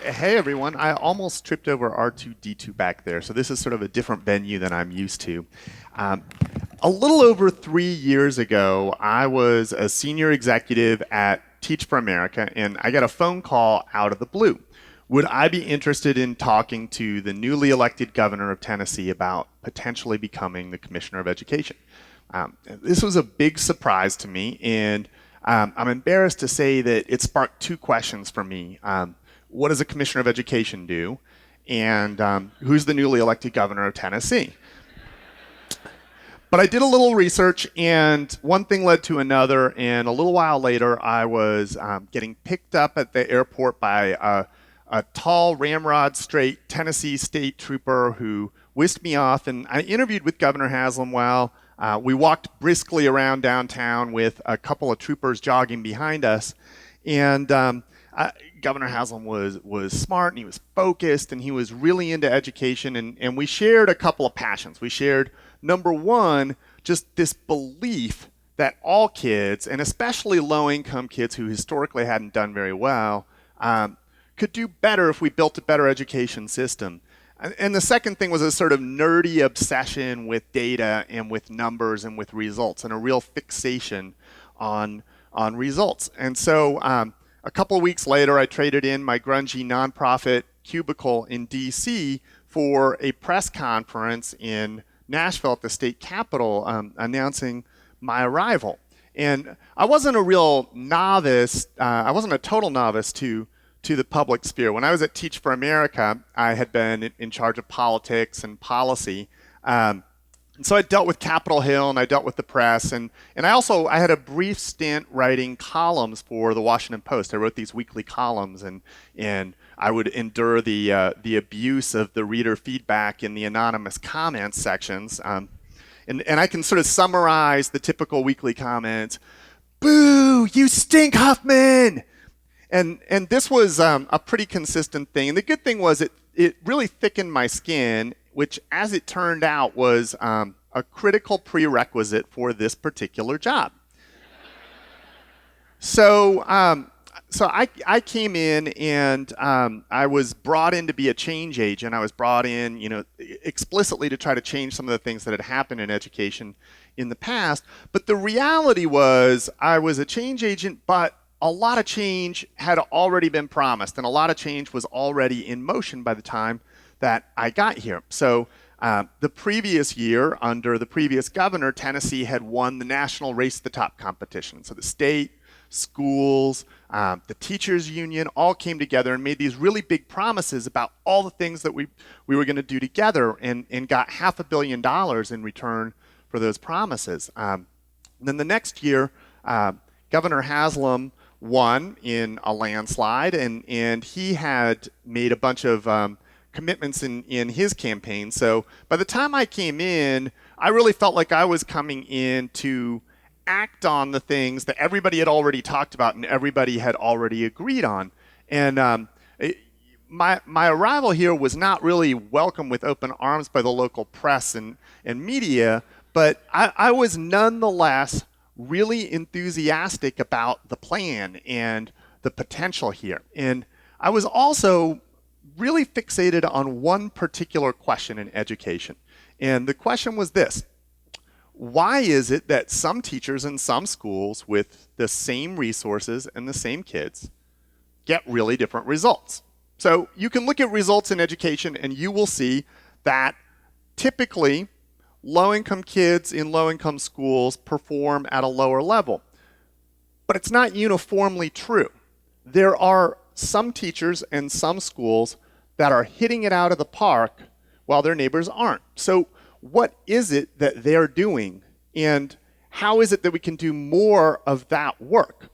Hey everyone, I almost tripped over R2D2 back there, so this is sort of a different venue than I'm used to. Um, a little over 3 years ago, I was a senior executive at Teach for America, and I got a phone call out of the blue. Would I be interested in talking to the newly elected governor of Tennessee about potentially becoming the commissioner of education? This was a big surprise to me, and I'm embarrassed to say that it sparked two questions for me. What does a commissioner of education do? And who's the newly elected governor of Tennessee? But I did a little research, and one thing led to another, and a little while later, I was getting picked up at the airport by a tall, ramrod straight Tennessee state trooper who whisked me off, and I interviewed with Governor Haslam while we walked briskly around downtown with a couple of troopers jogging behind us, and Governor Haslam was smart, and he was focused, and he was really into education, and we shared a couple of passions. We shared, number one, just this belief that all kids, and especially low-income kids who historically hadn't done very well, could do better if we built a better education system. And the second thing was a sort of nerdy obsession with data and with numbers and with results, and a real fixation on results. And so a couple of weeks later, I traded in my grungy nonprofit cubicle in DC for a press conference in Nashville at the state capitol announcing my arrival. And I wasn't a real novice, I wasn't a total novice to the public sphere. When I was at Teach for America, I had been in charge of politics and policy. And so I dealt with Capitol Hill, and I dealt with the press, and I had a brief stint writing columns for the Washington Post. I wrote these weekly columns, and I would endure the abuse of the reader feedback in the anonymous comments sections. And I can sort of summarize the typical weekly comments. Boo, you stink, Huffman! And this was a pretty consistent thing. And the good thing was it really thickened my skin, which, as it turned out, was a critical prerequisite for this particular job. So I came in, and I was brought in to be a change agent. I was brought in, explicitly to try to change some of the things that had happened in education in the past. But the reality was I was a change agent, but a lot of change had already been promised, and a lot of change was already in motion by the time that I got here. So the previous year, under the previous governor, Tennessee had won the national Race to the Top competition. So the state, schools, the teachers union all came together and made these really big promises about all the things that we were going to do together, and got $500 million in return for those promises. And then the next year, Governor Haslam won in a landslide, and he had made a bunch of commitments in his campaign. So by the time I came in, I really felt like I was coming in to act on the things that everybody had already talked about and everybody had already agreed on. And my arrival here was not really welcomed with open arms by the local press and media, but I was nonetheless really enthusiastic about the plan and the potential here. And I was also really fixated on one particular question in education. And the question was this: why is it that some teachers in some schools with the same resources and the same kids get really different results? So you can look at results in education, and you will see that typically low-income kids in low-income schools perform at a lower level. But it's not uniformly true. There are some teachers and some schools that are hitting it out of the park while their neighbors aren't. So what is it that they're doing, and how is it that we can do more of that work?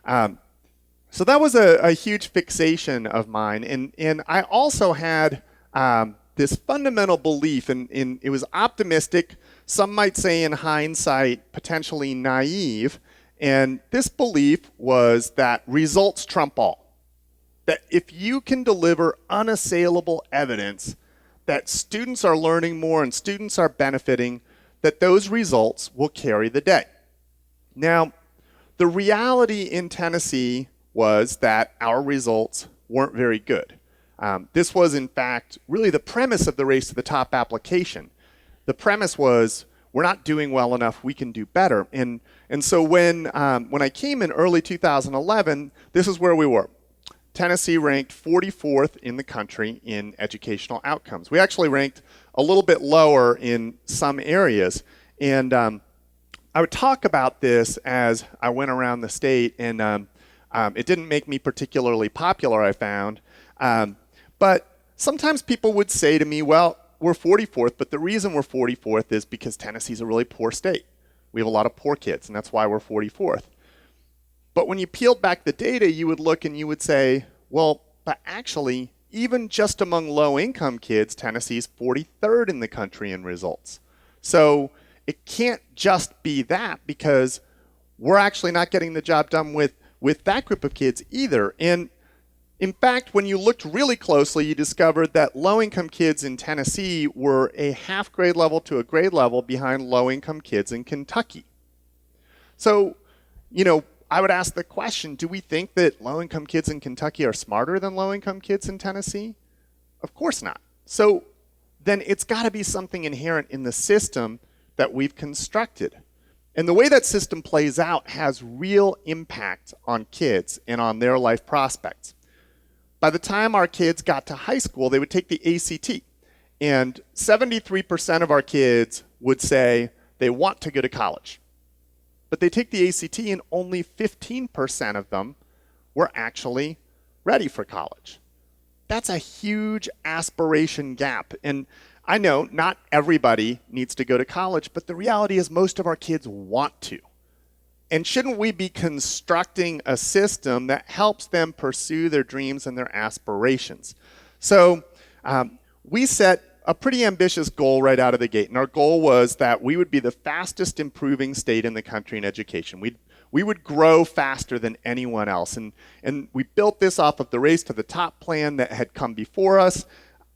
So that was a huge fixation of mine. And I also had this fundamental belief, and it was optimistic, some might say in hindsight potentially naive, and this belief was that results trump all. That if you can deliver unassailable evidence that students are learning more and students are benefiting, that those results will carry the day. Now, the reality in Tennessee was that our results weren't very good. This was, in fact, really the premise of the Race to the Top application. The premise was, we're not doing well enough, we can do better. And so when I came in early 2011, this is where we were. Tennessee ranked 44th in the country in educational outcomes. We actually ranked a little bit lower in some areas. And I would talk about this as I went around the state, and it didn't make me particularly popular, I found. But sometimes people would say to me, well, we're 44th, but the reason we're 44th is because Tennessee's a really poor state. We have a lot of poor kids, and that's why we're 44th. But when you peeled back the data, you would look and you would say, well, but actually, even just among low-income kids, Tennessee's 43rd in the country in results. So it can't just be that, because we're actually not getting the job done with that group of kids either. And in fact, when you looked really closely, you discovered that low-income kids in Tennessee were a half grade level to a grade level behind low-income kids in Kentucky. So, I would ask the question, do we think that low-income kids in Kentucky are smarter than low-income kids in Tennessee? Of course not. So then it's got to be something inherent in the system that we've constructed. And the way that system plays out has real impact on kids and on their life prospects. By the time our kids got to high school, they would take the ACT. And 73% of our kids would say they want to go to college. But they take the ACT and only 15% of them were actually ready for college. That's a huge aspiration gap. And I know not everybody needs to go to college, but the reality is most of our kids want to. And shouldn't we be constructing a system that helps them pursue their dreams and their aspirations? So we set a pretty ambitious goal right out of the gate. And our goal was that we would be the fastest improving state in the country in education. We would grow faster than anyone else. And we built this off of the Race to the Top plan that had come before us,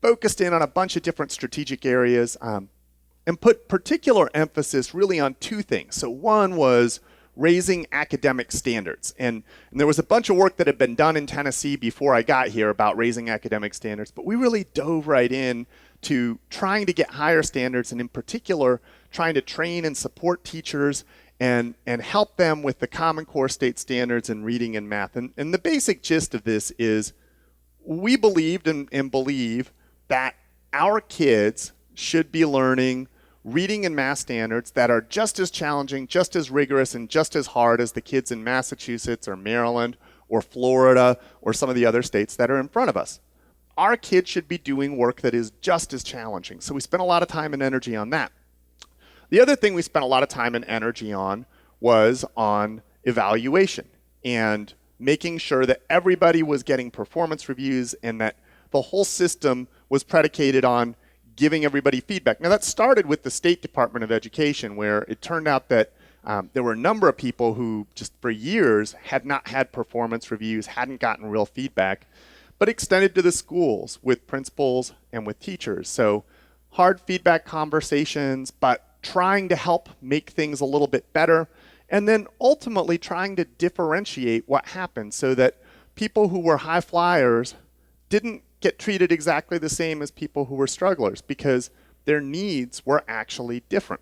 focused in on a bunch of different strategic areas, and put particular emphasis really on two things. So one was raising academic standards. And there was a bunch of work that had been done in Tennessee before I got here about raising academic standards, but we really dove right in to trying to get higher standards, and in particular, trying to train and support teachers and help them with the Common Core state standards in reading and math. And the basic gist of this is we believed and believe that our kids should be learning reading and math standards that are just as challenging, just as rigorous, and just as hard as the kids in Massachusetts or Maryland or Florida or some of the other states that are in front of us. Our kids should be doing work that is just as challenging. So we spent a lot of time and energy on that. The other thing we spent a lot of time and energy on was on evaluation and making sure that everybody was getting performance reviews and that the whole system was predicated on giving everybody feedback. Now that started with the State Department of Education, where it turned out that there were a number of people who just for years had not had performance reviews, hadn't gotten real feedback, but extended to the schools with principals and with teachers. So hard feedback conversations, but trying to help make things a little bit better, and then ultimately trying to differentiate what happened so that people who were high flyers didn't get treated exactly the same as people who were strugglers, because their needs were actually different.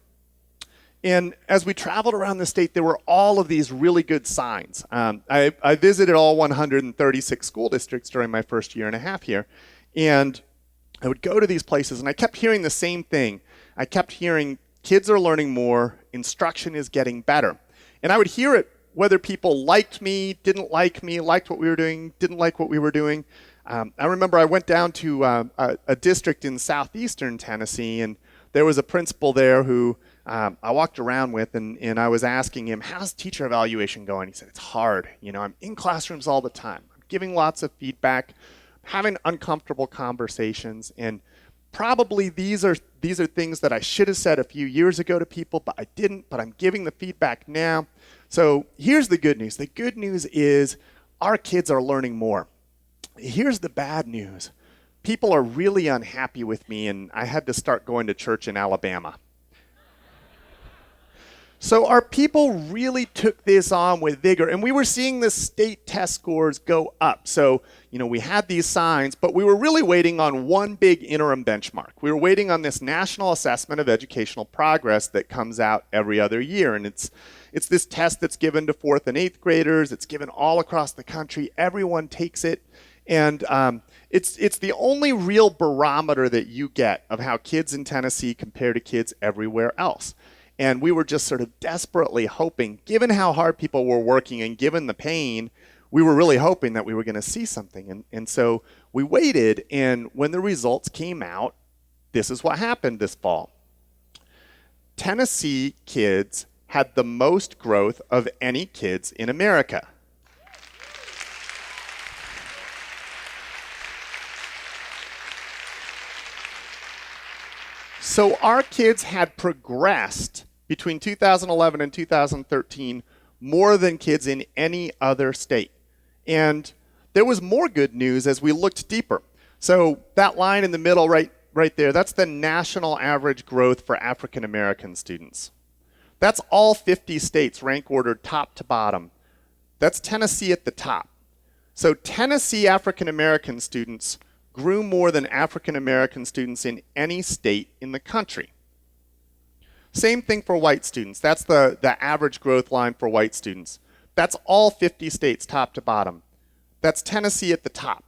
And as we traveled around the state, there were all of these really good signs. I visited all 136 school districts during my first year and a half here, and I would go to these places and I kept hearing the same thing. I kept hearing kids are learning more, instruction is getting better. And I would hear it whether people liked me, didn't like me, liked what we were doing, didn't like what we were doing. I remember I went down to a district in southeastern Tennessee, and there was a principal there who I walked around with, and I was asking him, how's teacher evaluation going? He said, it's hard. I'm in classrooms all the time. I'm giving lots of feedback, having uncomfortable conversations, and probably these are things that I should have said a few years ago to people, but I didn't, but I'm giving the feedback now. So here's the good news. The good news is our kids are learning more. Here's the bad news. People are really unhappy with me, and I had to start going to church in Alabama. So our people really took this on with vigor, and we were seeing the state test scores go up. So, we had these signs, but we were really waiting on one big interim benchmark. We were waiting on this National Assessment of Educational Progress that comes out every other year, and it's this test that's given to 4th and 8th graders. It's given all across the country. Everyone takes it, and it's the only real barometer that you get of how kids in Tennessee compare to kids everywhere else. And we were just sort of desperately hoping, given how hard people were working and given the pain, we were really hoping that we were going to see something. And so we waited, and when the results came out, this is what happened this fall. Tennessee kids had the most growth of any kids in America. So our kids had progressed between 2011 and 2013 more than kids in any other state. And there was more good news as we looked deeper. So that line in the middle right there, that's the national average growth for African American students. That's all 50 states rank ordered top to bottom. That's Tennessee at the top. So Tennessee African American students grew more than African American students in any state in the country. Same thing for white students. That's the average growth line for white students. That's all 50 states top to bottom. That's Tennessee at the top.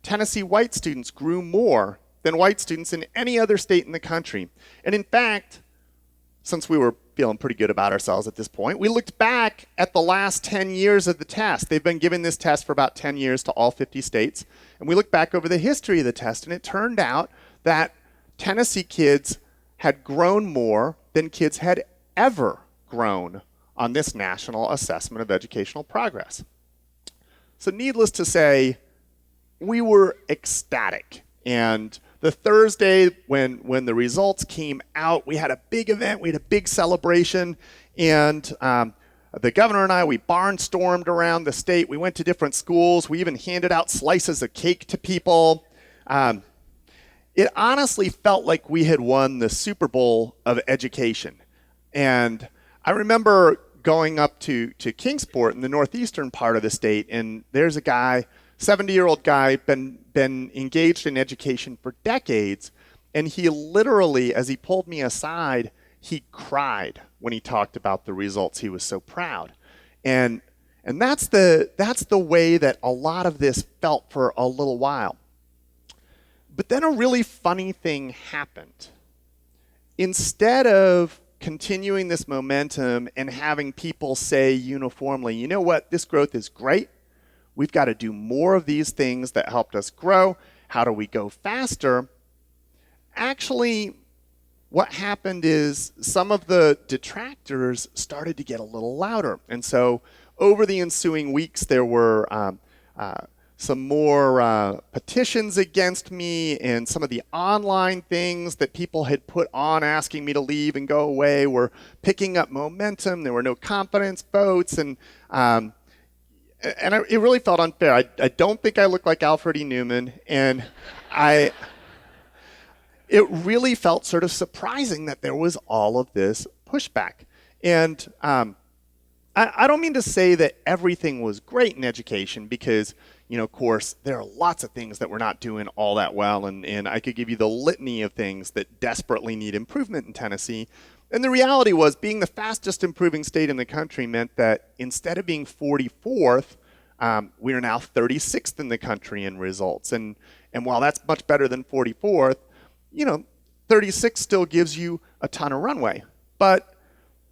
Tennessee white students grew more than white students in any other state in the country. And in fact, since we were feeling pretty good about ourselves at this point, we looked back at the last 10 years of the test. They've been giving this test for about 10 years to all 50 states. And we looked back over the history of the test, and it turned out that Tennessee kids had grown more than kids had ever grown on this National Assessment of Educational Progress. So needless to say, we were ecstatic. And the Thursday when the results came out, we had a big event, we had a big celebration, and the governor and I, we barnstormed around the state. We went to different schools. We even handed out slices of cake to people. It honestly felt like we had won the Super Bowl of education. And I remember going up to Kingsport in the northeastern part of the state, and there's a guy, 70-year-old guy, been engaged in education for decades, and he literally, as he pulled me aside, he cried when he talked about the results. He was so proud. And that's the way that a lot of this felt for a little while. But then a really funny thing happened. Instead of continuing this momentum and having people say uniformly, you know what, this growth is great. We've got to do more of these things that helped us grow. How do we go faster? Actually, what happened is some of the detractors started to get a little louder. And so over the ensuing weeks, there were some more petitions against me, and some of the online things that people had put on asking me to leave and go away were picking up momentum. There were no confidence votes, and it really felt unfair. I don't think I look like Alfred E. Newman, and it really felt sort of surprising that there was all of this pushback. And I don't mean to say that everything was great in education, because, of course, there are lots of things that we're not doing all that well, and I could give you the litany of things that desperately need improvement in Tennessee. And the reality was, being the fastest improving state in the country meant that instead of being 44th, we are now 36th in the country in results. And while that's much better than 44th, 36 still gives you a ton of runway. But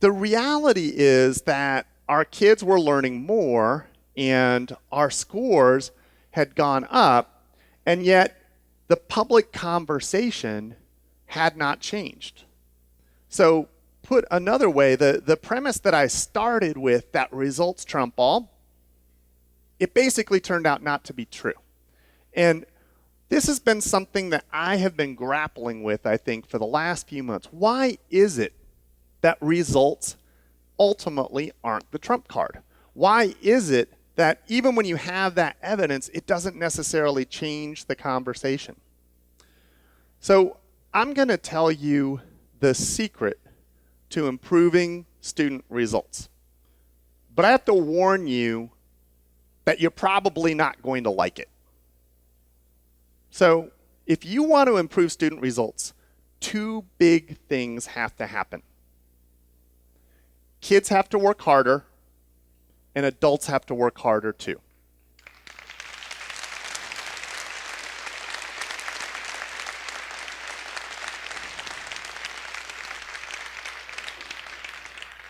the reality is that our kids were learning more, and our scores had gone up, and yet the public conversation had not changed. So put another way, the premise that I started with, that results trump all, it basically turned out not to be true. And this has been something that I have been grappling with, I think, for the last few months. Why is it that results ultimately aren't the trump card? Why is it that even when you have that evidence, it doesn't necessarily change the conversation? So I'm going to tell you the secret to improving student results. But I have to warn you that you're probably not going to like it. So if you want to improve student results, two big things have to happen. Kids have to work harder, and adults have to work harder too.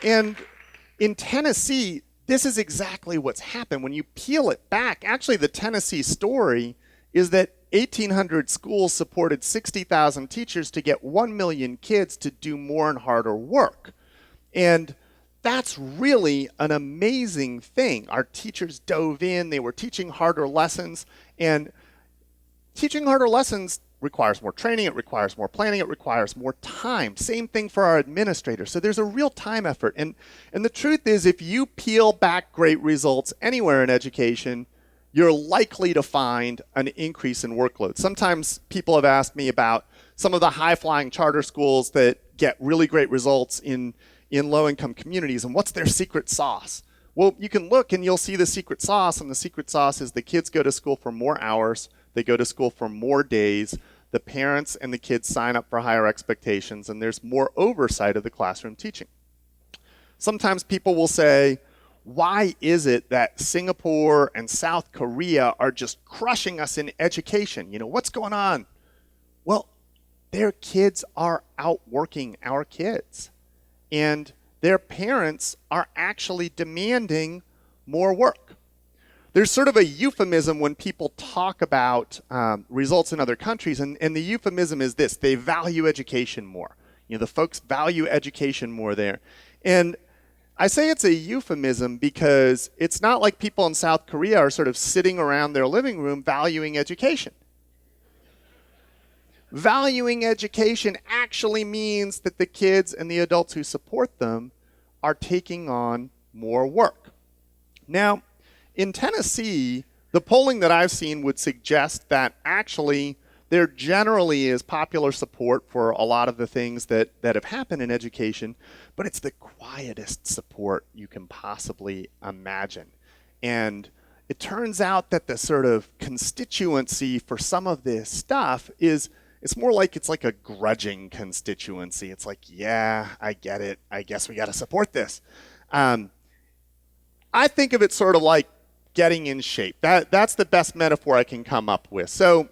And in Tennessee, this is exactly what's happened. When you peel it back, actually the Tennessee story is that 1,800 schools supported 60,000 teachers to get 1 million kids to do more and harder work. And that's really an amazing thing. Our teachers dove in, they were teaching harder lessons, and teaching harder lessons requires more training, it requires more planning, it requires more time. Same thing for our administrators. So there's a real time effort. And the truth is, if you peel back great results anywhere in education, you're likely to find an increase in workload. Sometimes people have asked me about some of the high-flying charter schools that get really great results in low-income communities, and what's their secret sauce? Well, you can look and you'll see the secret sauce, and the secret sauce is the kids go to school for more hours, they go to school for more days, the parents and the kids sign up for higher expectations, and there's more oversight of the classroom teaching. Sometimes people will say, why is it that Singapore and South Korea are just crushing us in education? You know, what's going on? Well, their kids are outworking our kids, and their parents are actually demanding more work. There's sort of a euphemism when people talk about results in other countries, and the euphemism is this: they value education more. You know, the folks value education more there. And I say it's a euphemism because it's not like people in South Korea are sort of sitting around their living room valuing education. Valuing education actually means that the kids and the adults who support them are taking on more work. Now, in Tennessee, the polling that I've seen would suggest that actually there generally is popular support for a lot of the things that have happened in education, but it's the quietest support you can possibly imagine. And it turns out that the sort of constituency for some of this stuff is, it's more like it's like a grudging constituency. It's like, yeah, I get it. I guess we got to support this. I think of it sort of like getting in shape. That's the best metaphor I can come up with. So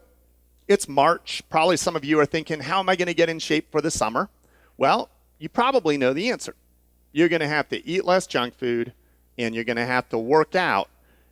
it's March. Probably some of you are thinking, how am I going to get in shape for the summer? Well, you probably know the answer. You're going to have to eat less junk food, and you're going to have to work out.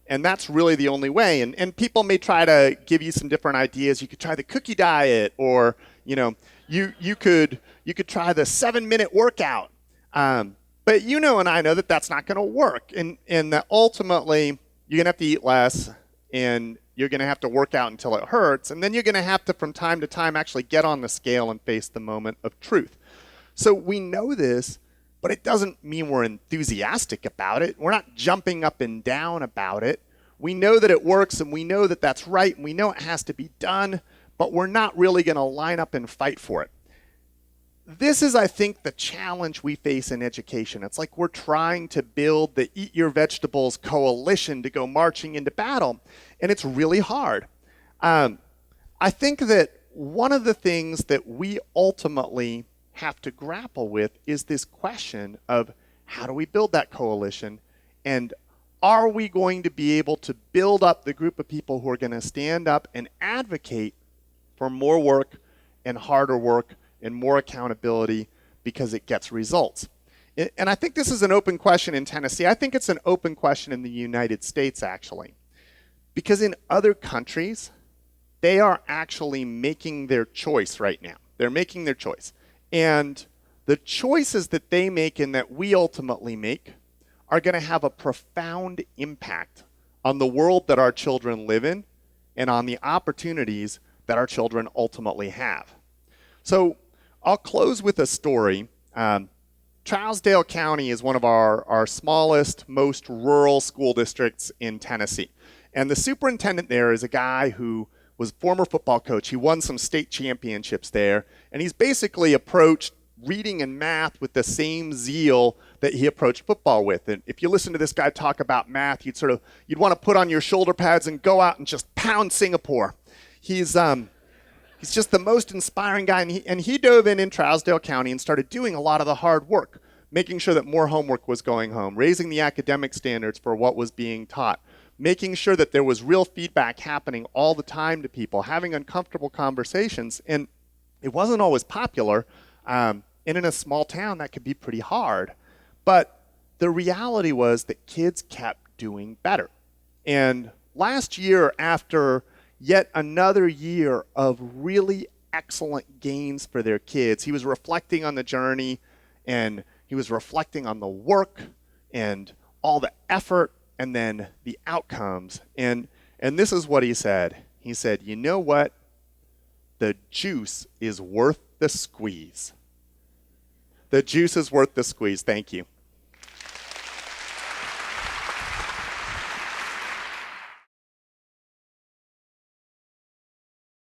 And that's really the only way. And people may try to give you some different ideas. You could try the cookie diet, or you know, you could try the 7-minute workout. But you know and I know that that's not going to work. And that ultimately you're going to have to eat less, and you're going to have to work out until it hurts. And then you're going to have to, from time to time, actually get on the scale and face the moment of truth. So we know this, but it doesn't mean we're enthusiastic about it. We're not jumping up and down about it. We know that it works, and we know that that's right, and we know it has to be done, but we're not really going to line up and fight for it. This is, I think, the challenge we face in education. It's like we're trying to build the Eat Your Vegetables coalition to go marching into battle, and it's really hard. I think that one of the things that we ultimately have to grapple with is this question of how do we build that coalition, and are we going to be able to build up the group of people who are going to stand up and advocate for more work and harder work and more accountability because it gets results? And I think this is an open question in Tennessee. I think it's an open question in the United States, actually. Because in other countries, they are actually making their choice right now. They're making their choice. And the choices that they make and that we ultimately make are going to have a profound impact on the world that our children live in and on the opportunities that our children ultimately have. So I'll close with a story. Trousdale County is one of our smallest, most rural school districts in Tennessee. And the superintendent there is a guy who was a former football coach. He won some state championships there. And he's basically approached reading and math with the same zeal that he approached football with. And if you listen to this guy talk about math, you'd want to put on your shoulder pads and go out and just pound Singapore. He's just the most inspiring guy, and he dove in Trousdale County and started doing a lot of the hard work, making sure that more homework was going home, raising the academic standards for what was being taught, making sure that there was real feedback happening all the time to people, having uncomfortable conversations. And it wasn't always popular, and in a small town that could be pretty hard. But the reality was that kids kept doing better. And last year, after yet another year of really excellent gains for their kids, he was reflecting on the journey, and he was reflecting on the work and all the effort and then the outcomes. And this is what he said. He said, you know what? The juice is worth the squeeze. The juice is worth the squeeze. Thank you.